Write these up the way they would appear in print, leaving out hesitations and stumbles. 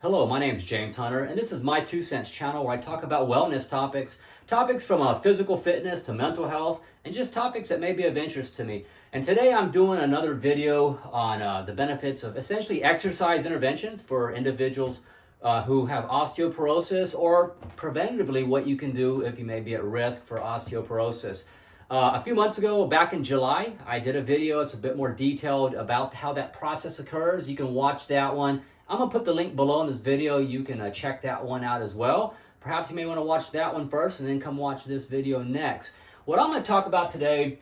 Hello, my name is James Hunter, and this is my 2 Cents channel where I talk about wellness topics from physical fitness to mental health, and just topics that may be of interest to me. And today I'm doing another video on the benefits of essentially exercise interventions for individuals who have osteoporosis, or preventatively what you can do if you may be at risk for osteoporosis. A few months ago, back in July, I did a video. It's a bit more detailed about how that process occurs. You can watch that one. I'm going to put the link below in this video. You can check that one out as well. Perhaps you may want to watch that one first and then come watch this video next. What I'm going to talk about today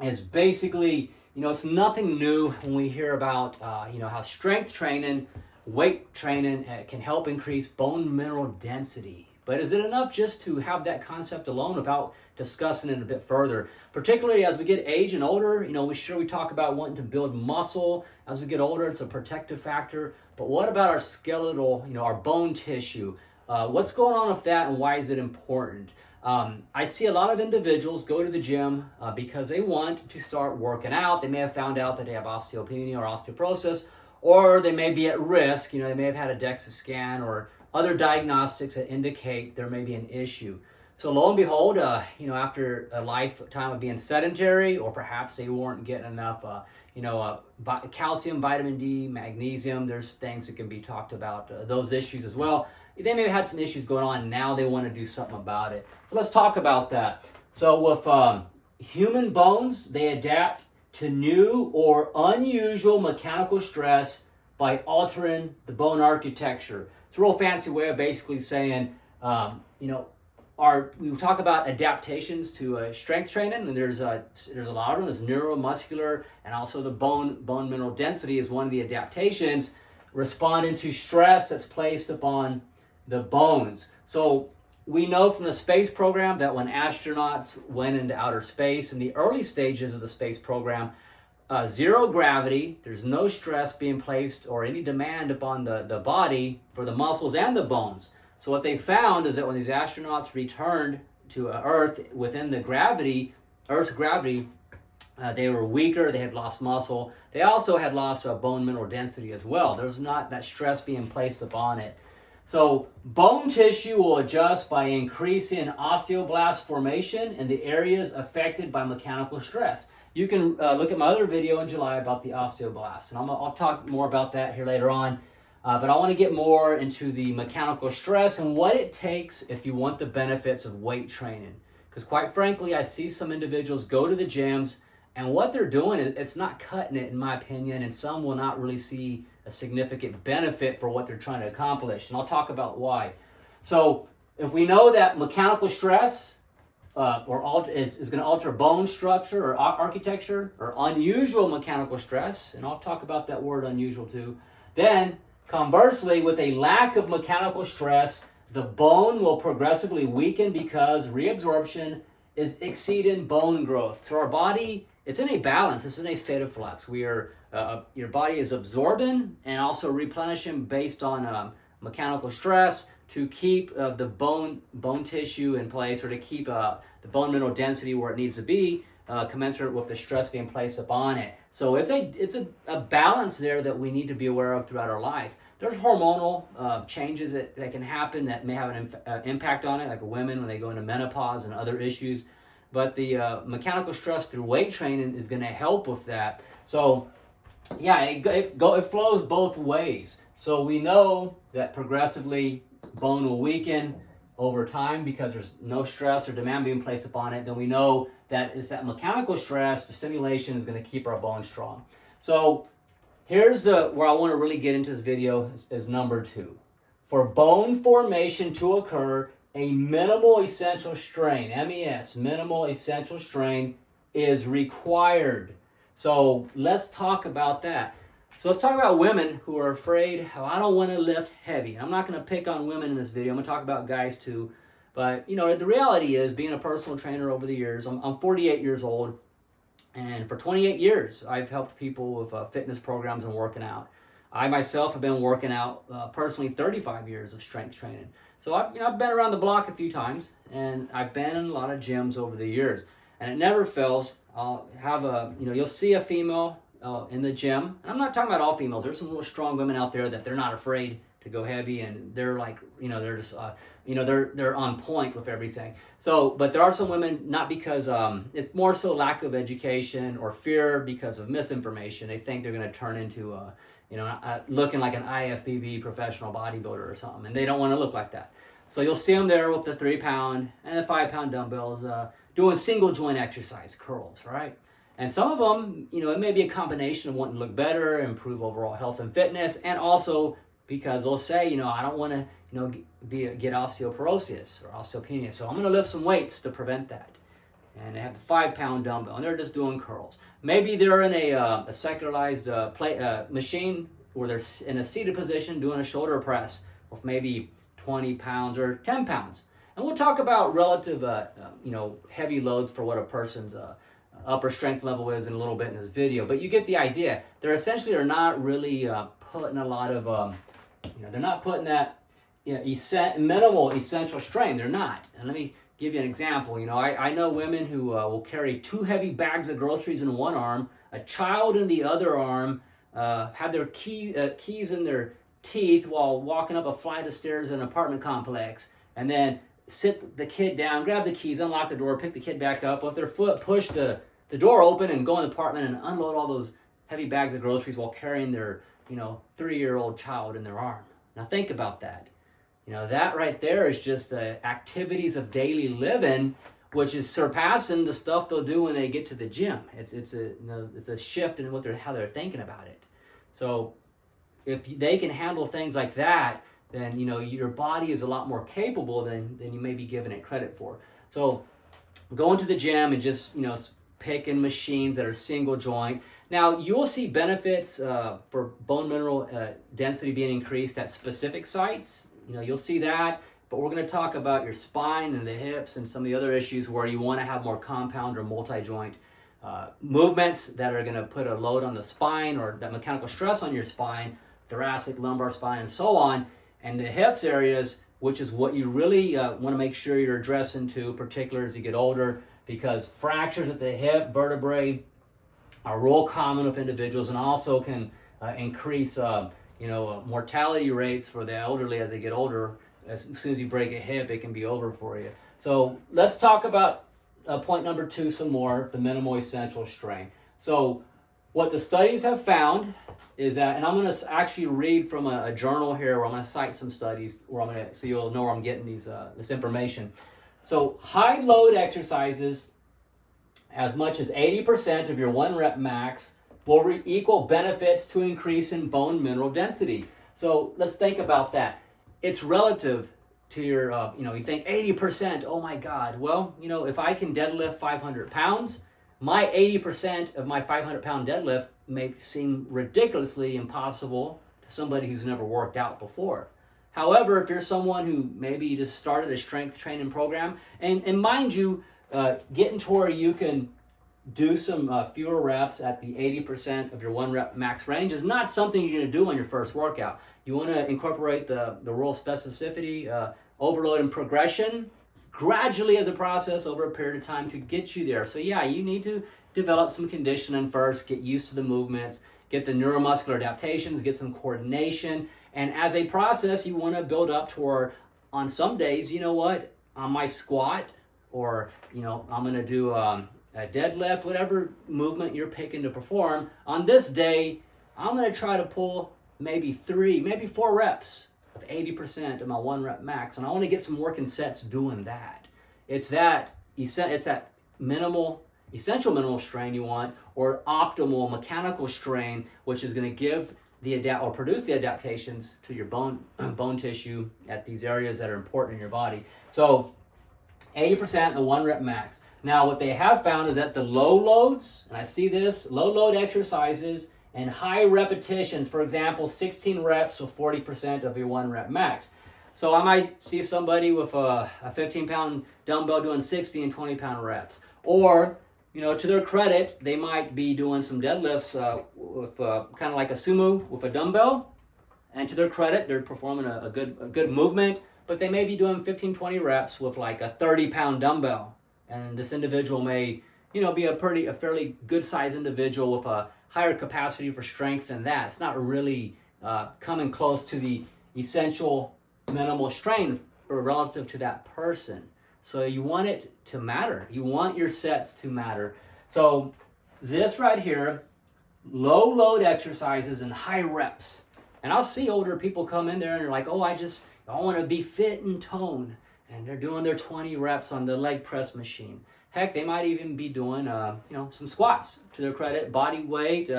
is basically, it's nothing new when we hear about, how strength training, weight training can help increase bone mineral density. But is it enough just to have that concept alone without discussing it a bit further? Particularly as we get age and older, we talk about wanting to build muscle. As we get older, it's a protective factor. But what about our skeletal, our bone tissue? What's going on with that, and why is it important? I see a lot of individuals go to the gym because they want to start working out. They may have found out that they have osteopenia or osteoporosis, or they may be at risk. They may have had a DEXA scan or other diagnostics that indicate there may be an issue. So lo and behold, after a lifetime of being sedentary, or perhaps they weren't getting enough, calcium, vitamin D, magnesium, there's things that can be talked about, those issues as well. They may have had some issues going on, and now they want to do something about it. So let's talk about that. So with human bones, they adapt to new or unusual mechanical stress by altering the bone architecture. It's a real fancy way of basically saying, we talk about adaptations to strength training, and there's a lot of them. There's neuromuscular, and also the bone mineral density is one of the adaptations responding to stress that's placed upon the bones. So we know from the space program that when astronauts went into outer space, in the early stages of the space program, zero gravity, there's no stress being placed or any demand upon the body for the muscles and the bones. So what they found is that when these astronauts returned to Earth within the Earth's gravity, they were weaker, they had lost muscle. They also had lost bone mineral density as well. There was not that stress being placed upon it. So bone tissue will adjust by increasing osteoblast formation in the areas affected by mechanical stress. You can look at my other video in July about the osteoblasts, and I'll talk more about that here later on. But I want to get more into the mechanical stress and what it takes if you want the benefits of weight training. Because quite frankly, I see some individuals go to the gyms, and what they're doing, it's not cutting it, in my opinion, and some will not really see a significant benefit for what they're trying to accomplish. And I'll talk about why. So if we know that mechanical stress is going to alter bone structure or architecture, or unusual mechanical stress, and I'll talk about that word unusual too, then conversely, with a lack of mechanical stress, the bone will progressively weaken because reabsorption is exceeding bone growth. So our body, it's in a balance, it's in a state of flux. Your body is absorbing and also replenishing based on mechanical stress to keep the bone tissue in place, or to keep the bone mineral density where it needs to be, commensurate with the stress being placed upon it. So it's a balance there that we need to be aware of throughout our life. There's hormonal changes that can happen that may have an impact on it, like women when they go into menopause and other issues. But the mechanical stress through weight training is going to help with that. So yeah, it flows both ways. So we know that progressively bone will weaken over time because there's no stress or demand being placed upon it. Then we know that it's that mechanical stress, the stimulation, is going to keep our bones strong. So here's where I want to really get into this video is number 2. For bone formation to occur, a minimal essential strain, MES, minimal essential strain, is required. So let's talk about that. So let's talk about women who are afraid, I don't want to lift heavy. I'm not going to pick on women in this video. I'm going to talk about guys too. But, the reality is, being a personal trainer over the years, I'm 48 years old. And for 28 years, I've helped people with fitness programs and working out. I myself have been working out personally 35 years of strength training. So I've been around the block a few times, and I've been in a lot of gyms over the years. And it never fails. I'll have you'll see a female in the gym. And I'm not talking about all females. There's some real strong women out there that they're not afraid to go heavy, and they're like, they're just, they're on point with everything. So, but there are some women, not because, it's more so lack of education or fear because of misinformation. They think they're going to turn into, looking like an IFBB professional bodybuilder or something, and they don't want to look like that. So you'll see them there with the 3-pound and the 5-pound dumbbells, doing single joint exercise, curls, right? And some of them, it may be a combination of wanting to look better, improve overall health and fitness, and also because they'll say, I don't want to, get osteoporosis or osteopenia, so I'm going to lift some weights to prevent that. And they have the 5-pound dumbbell, and they're just doing curls. Maybe they're in a secularized machine where they're in a seated position doing a shoulder press with maybe 20 pounds or 10 pounds. And we'll talk about relative, heavy loads for what a person's upper strength level is in a little bit in this video. But you get the idea. They're essentially are not really putting a lot of, they're not putting that minimal essential strain. They're not. And let me give you an example. I know women who will carry 2 heavy bags of groceries in one arm, a child in the other arm, have their keys in their teeth while walking up a flight of stairs in an apartment complex, and then sit the kid down, grab the keys, unlock the door, pick the kid back up with their foot, push the door open, and go in the apartment and unload all those heavy bags of groceries while carrying their 3-year-old child in their arm. Now think about that. That right there is just activities of daily living, which is surpassing the stuff they'll do when they get to the gym. It's a shift in how they're thinking about it. So if they can handle things like that, then your body is a lot more capable than you may be giving it credit for. So going to the gym and just picking machines that are single joint. Now you'll see benefits for bone mineral density being increased at specific sites. You'll see that, but we're going to talk about your spine and the hips and some of the other issues where you want to have more compound or multi-joint movements that are going to put a load on the spine or that mechanical stress on your spine, thoracic, lumbar spine, and so on. And the hips areas, which is what you really want to make sure you're addressing to, particularly as you get older, because fractures at the hip vertebrae are real common with individuals and also can increase mortality rates for the elderly as they get older. As soon as you break a hip, it can be over for you. So let's talk about point number 2 some more, the minimal essential strain. So what the studies have found is that, and I'm going to actually read from a journal here where I'm going to cite some studies so you'll know where I'm getting this information. So high load exercises, as much as 80% of your 1 rep max, will equal benefits to increase in bone mineral density. So let's think about that. It's relative to your, you think 80%, oh my God. Well, if I can deadlift 500 pounds, my 80% of my 500-pound deadlift may seem ridiculously impossible to somebody who's never worked out before. However, if you're someone who maybe just started a strength training program, and mind you, getting to where you can do some fewer reps at the 80% of your 1 rep max range is not something you're going to do on your first workout. You want to incorporate the role specificity, overload, and progression gradually as a process over a period of time to get you there. So yeah, you need to develop some conditioning first, get used to the movements, get the neuromuscular adaptations, get some coordination. And as a process, you want to build up to where on some days, on my squat, or, I'm going to do a deadlift, whatever movement you're picking to perform, on this day, I'm going to try to pull maybe 3, maybe 4 reps of 80% of my 1 rep max. And I want to get some working sets doing that. It's that essential minimal strain you want, or optimal mechanical strain, which is going to give produce the adaptations to your bone tissue at these areas that are important in your body. So 80% the 1 rep max. Now what they have found is that the low loads, and I see this, low load exercises and high repetitions, for example, 16 reps with 40% of your 1 rep max. So I might see somebody with a 15-pound dumbbell doing 60 and 20-pound reps. Or, to their credit, they might be doing some deadlifts with kind of like a sumo with a dumbbell. And to their credit, they're performing a good movement, but they may be doing 15, 20 reps with like a 30-pound dumbbell. And this individual may, be a fairly good-sized individual with a higher capacity for strength than that. It's not really coming close to the essential minimal strain relative to that person. So you want it to matter. You want your sets to matter. So this right here, low load exercises and high reps. And I'll see older people come in there and they're like, oh, I want to be fit and toned. And they're doing their 20 reps on the leg press machine. Heck, they might even be doing, some squats to their credit, body weight,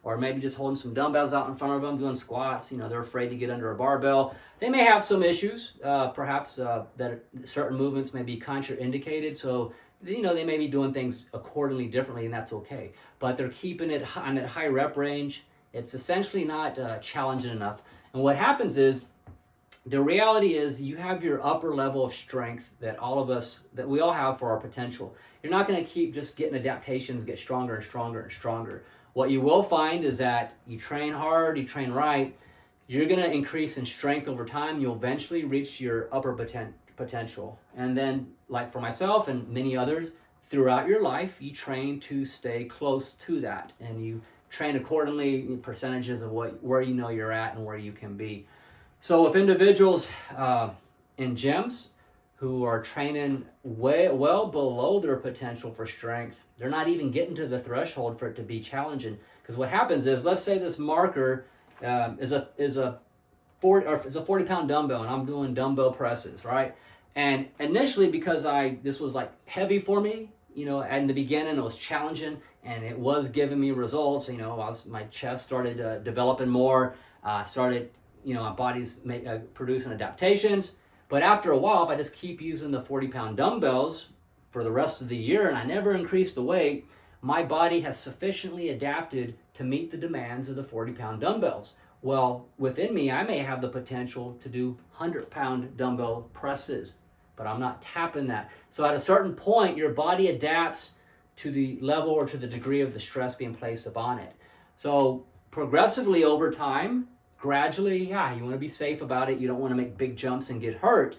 or maybe just holding some dumbbells out in front of them, doing squats. They're afraid to get under a barbell. They may have some issues, perhaps that certain movements may be contraindicated. So, they may be doing things accordingly differently, and that's okay. But they're keeping it on that high rep range. It's essentially not challenging enough. And what happens is, the reality is you have your upper level of strength that we all have for our potential. You're not going to keep just getting adaptations, get stronger and stronger and stronger. What you will find is that you train hard, you train right, you're going to increase in strength over time. You'll eventually reach your upper potential. And then, like for myself and many others, throughout your life, you train to stay close to that. And you train accordingly in percentages of where you're at and where you can be. So if individuals in gyms who are training well below their potential for strength, they're not even getting to the threshold for it to be challenging. Because what happens is, let's say this marker is a 40-pound dumbbell, and I'm doing dumbbell presses, right? And initially, because this was like heavy for me, in the beginning it was challenging, and it was giving me results. My chest started developing more, my body's producing adaptations. But after a while, if I just keep using the 40-pound dumbbells for the rest of the year and I never increase the weight, my body has sufficiently adapted to meet the demands of the 40-pound dumbbells. Well, within me, I may have the potential to do 100-pound dumbbell presses, but I'm not tapping that. So at a certain point, your body adapts to the level or to the degree of the stress being placed upon it. So progressively over time, gradually, you want to be safe about it. You don't want to make big jumps and get hurt.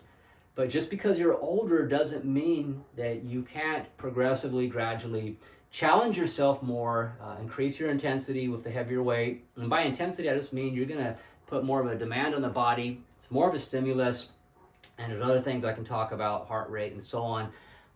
But just because you're older doesn't mean that you can't progressively, gradually challenge yourself more, increase your intensity with the heavier weight. And by intensity, I just mean you're going to put more of a demand on the body. It's more of a stimulus. And there's other things I can talk about, heart rate and so on.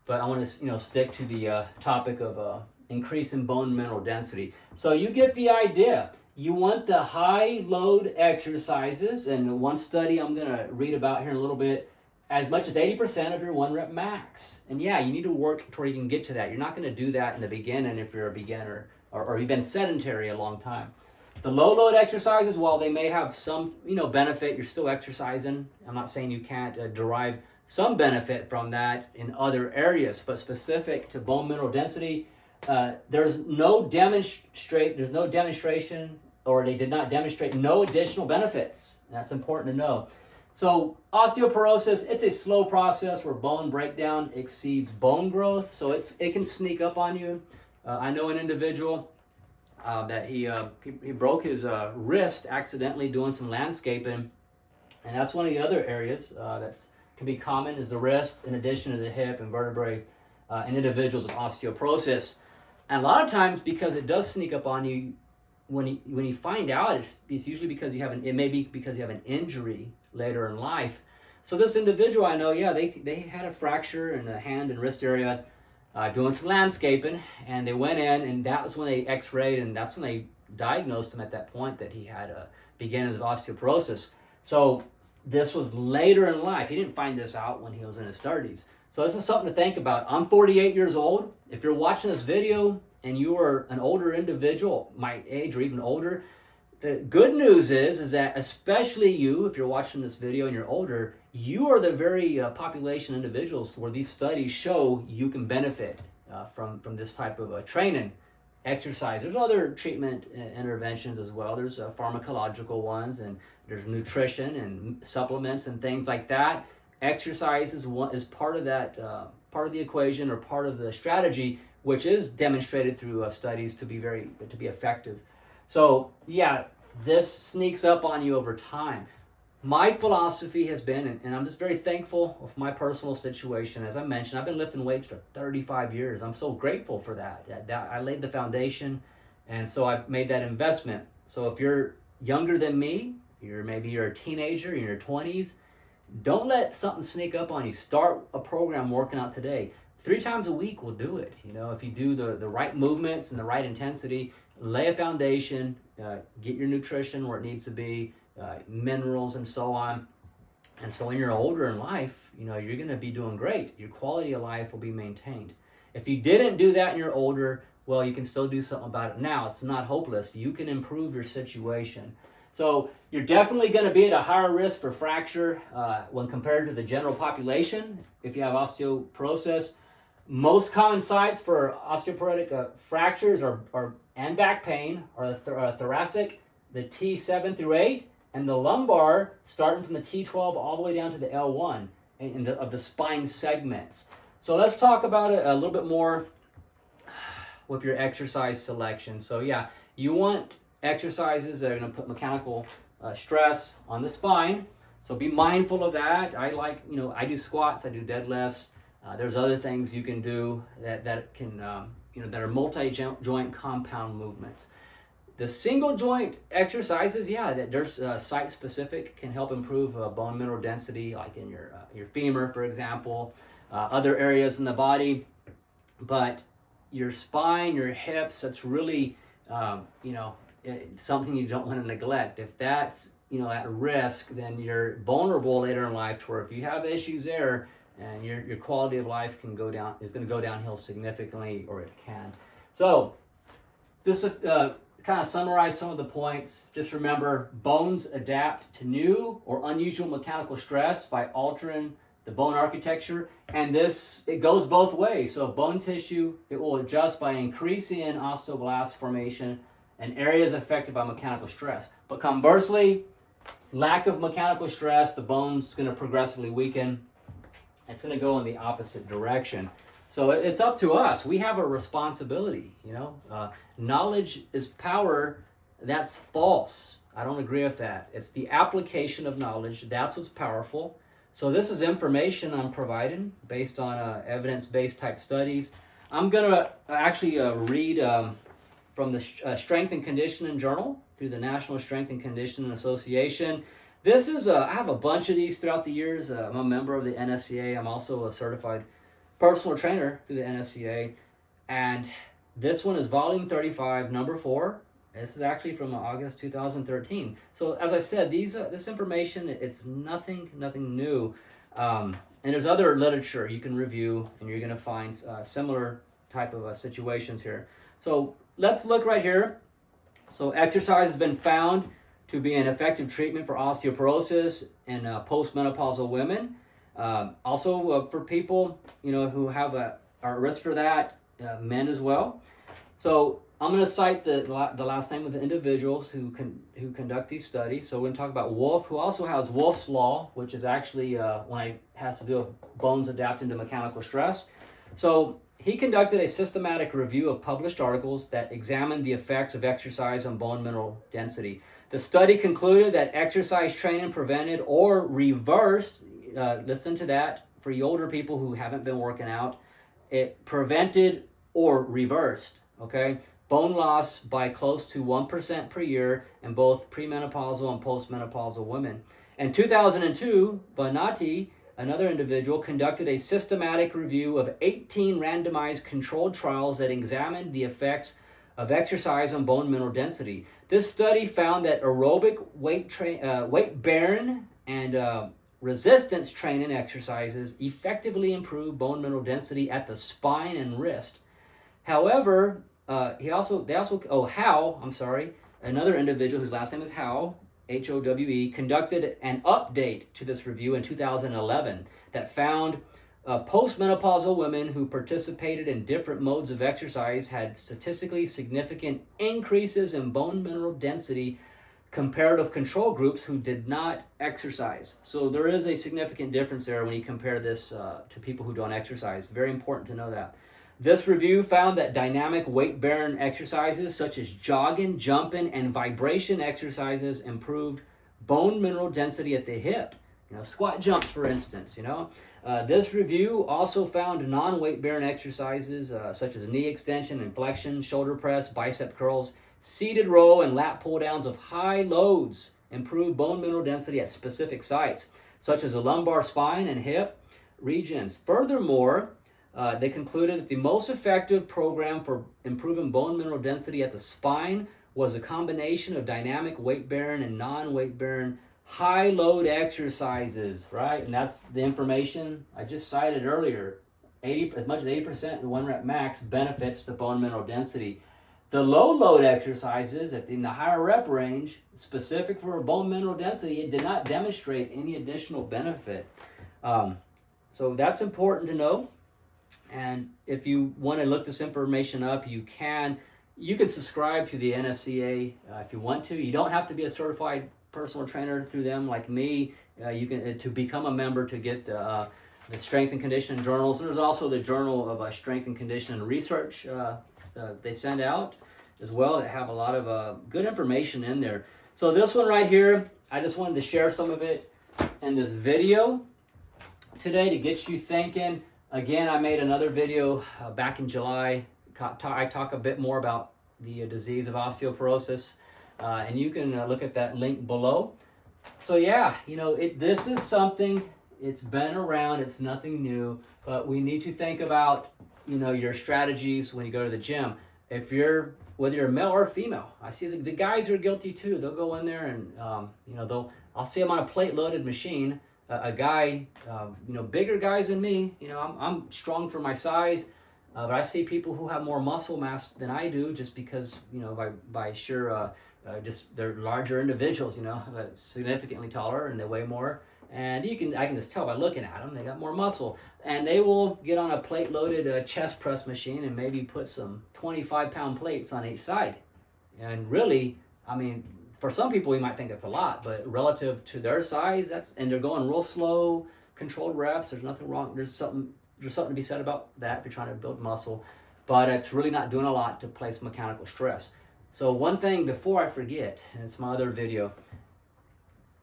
But I want to stick to the topic of increase in bone mineral density. So you get the idea. You want the high load exercises, and one study I'm going to read about here in a little bit, as much as 80% of your 1 rep max. And you need to work toward you can get to that. You're not going to do that in the beginning if you're a beginner or you've been sedentary a long time. The low load exercises, while they may have some benefit, you're still exercising. I'm not saying you can't derive some benefit from that in other areas, but specific to bone mineral density, there's no demonstration, or they did not demonstrate no additional benefits. That's important to know. So osteoporosis, it's a slow process where bone breakdown exceeds bone growth, so it can sneak up on you. I know an individual that he broke his wrist accidentally doing some landscaping, and that's one of the other areas that can be common is the wrist, in addition to the hip and vertebrae in individuals with osteoporosis. And a lot of times, because it does sneak up on you, when you find out, it's usually because it may be because you have an injury later in life. So this individual I know, they had a fracture in the hand and wrist area doing some landscaping, and they went in, and that was when they x-rayed, and that's when they diagnosed him at that point that he had beginnings of osteoporosis. So this was later in life. He didn't find this out when he was in his 30s. So this is something to think about. I'm 48 years old. If you're watching this video and you are an older individual, my age or even older, the good news is that especially you, if you're watching this video and you're older, you are the very population individuals where these studies show you can benefit from this type of training, exercise. There's other treatment interventions as well. There's pharmacological ones, and there's nutrition and supplements and things like that. Exercise is part of that, part of the equation or part of the strategy, which is demonstrated through studies to be effective. So this sneaks up on you over time. My philosophy has been, and I'm just very thankful of my personal situation. As I mentioned, I've been lifting weights for 35 years. I'm so grateful for that. I laid the foundation, and so I made that investment. So if you're younger than me, maybe you're a teenager, you're in your 20s, don't let something sneak up on you. Start a program working out today. 3 times a week will do it. If you do the right movements and the right intensity, lay a foundation, get your nutrition where it needs to be, minerals and so on. And so when you're older in life, you're going to be doing great. Your quality of life will be maintained. If you didn't do that and you're older, well, you can still do something about it now. It's not hopeless. You can improve your situation. So you're definitely going to be at a higher risk for fracture when compared to the general population if you have osteoporosis. Most common sites for osteoporotic fractures and back pain are the thoracic, the T7 through 8, and the lumbar, starting from the T12 all the way down to the L1 of the spine segments. So let's talk about it a little bit more with your exercise selection. So yeah, you want exercises that are going to put mechanical stress on the spine. So be mindful of that. I do squats, I do deadlifts. There's other things you can do that can, that are multi-joint compound movements. The single joint exercises, that there's site-specific, can help improve bone mineral density, like in your femur, for example, other areas in the body. But your spine, your hips, that's really, something you don't want to neglect. If that's, at risk, then you're vulnerable later in life to where if you have issues there, and your quality of life is going to go downhill significantly, or it can. So, this kind of summarize some of the points. Just remember, bones adapt to new or unusual mechanical stress by altering the bone architecture, and it goes both ways. So bone tissue, it will adjust by increasing osteoblast formation in areas affected by mechanical stress. But conversely, lack of mechanical stress, the bone's going to progressively weaken. It's going to go in the opposite direction. So it's up to us. We have a responsibility, knowledge is power. That's false. I don't agree with that. It's the application of knowledge. That's what's powerful. So this is information I'm providing based on evidence-based type studies. I'm going to actually read from the Strength and Conditioning Journal through the National Strength and Conditioning Association. This is, I have a bunch of these throughout the years. I'm a member of the NSCA. I'm also a certified personal trainer through the NSCA. And this one is volume 35, number 4. This is actually from August 2013. So as I said, this information, it's nothing new. And there's other literature you can review, and you're going to find similar type of situations here. So let's look right here. So exercise has been found to be an effective treatment for osteoporosis in postmenopausal women. Also for people who have are at risk for that, men as well. So I'm going to cite the last name of the individuals who conduct these studies. So we're going to talk about Wolf, who also has Wolff's Law, which is actually has to do with bones adapting to mechanical stress. So he conducted a systematic review of published articles that examined the effects of exercise on bone mineral density. The study concluded that exercise training prevented or reversed, listen to that, for you older people who haven't been working out, it prevented or reversed, bone loss by close to 1% per year in both premenopausal and postmenopausal women. In 2002, Bonatti, another individual, conducted a systematic review of 18 randomized controlled trials that examined the effects of exercise on bone mineral density. This study found that aerobic weight-bearing and resistance training exercises effectively improve bone mineral density at the spine and wrist. However, another individual whose last name is Howe, Howe, conducted an update to this review in 2011 that found postmenopausal women who participated in different modes of exercise had statistically significant increases in bone mineral density compared with control groups who did not exercise. So there is a significant difference there when you compare this to people who don't exercise. Very important to know that. This review found that dynamic weight-bearing exercises such as jogging, jumping, and vibration exercises improved bone mineral density at the hip. Squat jumps, for instance. This review also found non-weight-bearing exercises such as knee extension and flexion, shoulder press, bicep curls, seated row, and lat pull-downs of high loads improve bone mineral density at specific sites, such as the lumbar spine and hip regions. Furthermore, they concluded that the most effective program for improving bone mineral density at the spine was a combination of dynamic weight-bearing and non-weight-bearing high-load exercises, right? And that's the information I just cited earlier. As much as 80% in 1 rep max benefits to bone mineral density. The low-load exercises in the higher rep range, specific for bone mineral density, it did not demonstrate any additional benefit. So that's important to know. And if you want to look this information up, you can subscribe to the NSCA if you want to. You don't have to be a certified personal trainer through them like me. You can to become a member to get the strength and conditioning journals. And there's also the Journal of Strength and Conditioning Research they send out as well that have a lot of good information in there. So this one right here, I just wanted to share some of it in this video today to get you thinking. Again, I made another video back in July. I talk a bit more about the disease of osteoporosis, and you can look at that link below. So yeah, this is something, it's been around, it's nothing new, but we need to think about, your strategies when you go to the gym. Whether you're male or female, I see the guys are guilty too. They'll go in there and, I'll see them on a plate-loaded machine. A guy, bigger guys than me, I'm strong for my size, but I see people who have more muscle mass than I do just because, by sheer, just they're larger individuals, significantly taller and they weigh more. And I can just tell by looking at them, they got more muscle. And they will get on a plate-loaded chest press machine and maybe put some 25-pound plates on each side. And really, for some people, you might think that's a lot, but relative to their size, and they're going real slow, controlled reps. There's nothing wrong. There's something to be said about that if you're trying to build muscle, but it's really not doing a lot to place mechanical stress. So one thing before I forget, and it's my other video,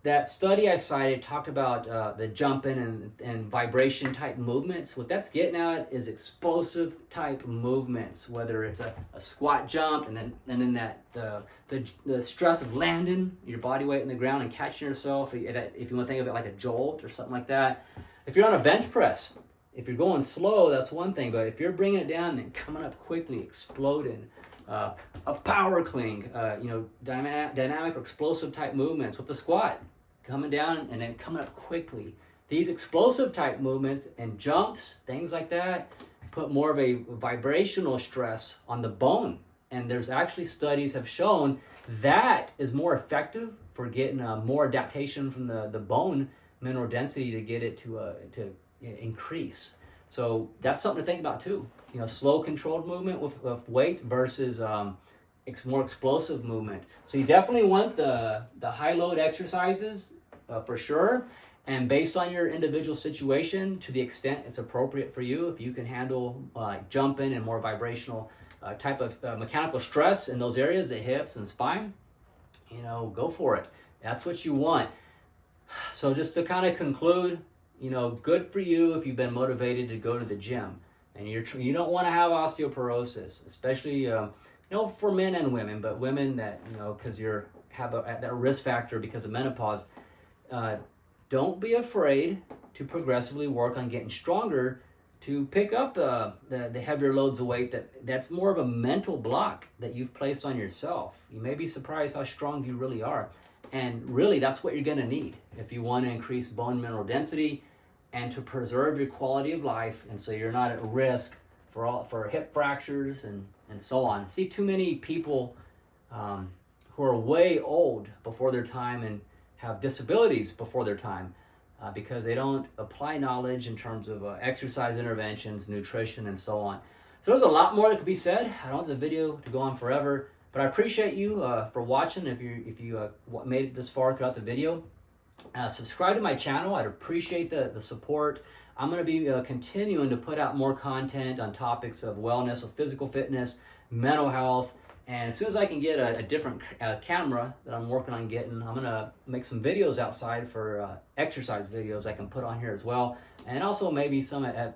that study I cited talked about the jumping and vibration type movements. What that's getting at is explosive type movements, whether it's a squat jump and then that the stress of landing your body weight in the ground and catching yourself, if you want to think of it like a jolt or something like that. If you're on a bench press, if you're going slow, that's one thing, but if you're bringing it down and coming up quickly, exploding, a power clean, dynamic or explosive type movements with the squat, coming down and then coming up quickly. These explosive type movements and jumps, things like that, put more of a vibrational stress on the bone. And there's actually studies have shown that is more effective for getting more adaptation from the bone mineral density to get it to increase. So that's something to think about too. Slow controlled movement with weight versus more explosive movement. So you definitely want the high load exercises for sure. And based on your individual situation, to the extent it's appropriate for you, if you can handle jumping and more vibrational type of mechanical stress in those areas, the hips and spine, go for it. That's what you want. So just to kind of conclude, good for you if you've been motivated to go to the gym and you don't want to have osteoporosis, especially for men and women, but women that because you have that risk factor because of menopause. Don't be afraid to progressively work on getting stronger to pick up the heavier loads of weight. That's more of a mental block that you've placed on yourself. You may be surprised how strong you really are. And really, that's what you're going to need if you want to increase bone mineral density and to preserve your quality of life, and so you're not at risk for hip fractures and so on. See too many people who are way old before their time and have disabilities before their time because they don't apply knowledge in terms of exercise interventions, nutrition, and so on. So there's a lot more that could be said. I don't want the video to go on forever, but I appreciate you for watching. If you made it this far throughout the video, subscribe to my channel. I'd appreciate the support. I'm going to be continuing to put out more content on topics of wellness, of physical fitness, mental health, and as soon as I can get a different camera that I'm working on getting, I'm going to make some videos outside for exercise videos I can put on here as well. And also maybe some I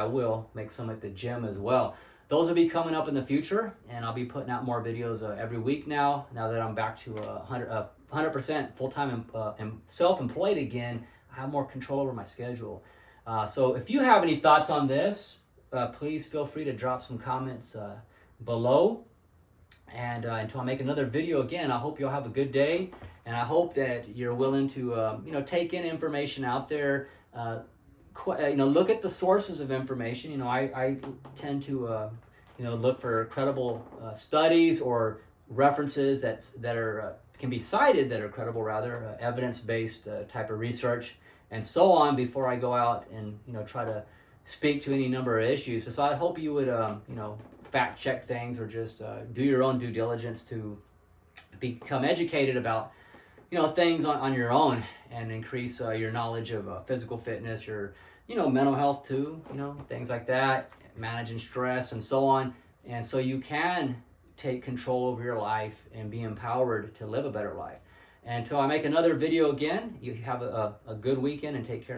will make some at the gym as well. Those will be coming up in the future, and I'll be putting out more videos every week now that I'm back to 100% full-time and self-employed again, I have more control over my schedule. So if you have any thoughts on this, please feel free to drop some comments below. And until I make another video again, I hope you'll have a good day, and I hope that you're willing to take in information out there. Look at the sources of information. I tend to look for credible studies or references that are can be cited, that are credible, rather evidence-based type of research and so on, before I go out and try to speak to any number of issues. So I hope you would fact check things, or just do your own due diligence to become educated about things on your own, and increase your knowledge of physical fitness, your mental health too, things like that, managing stress and so on, and so you can take control over your life and be empowered to live a better life. Until I make another video again, you have a good weekend and take care.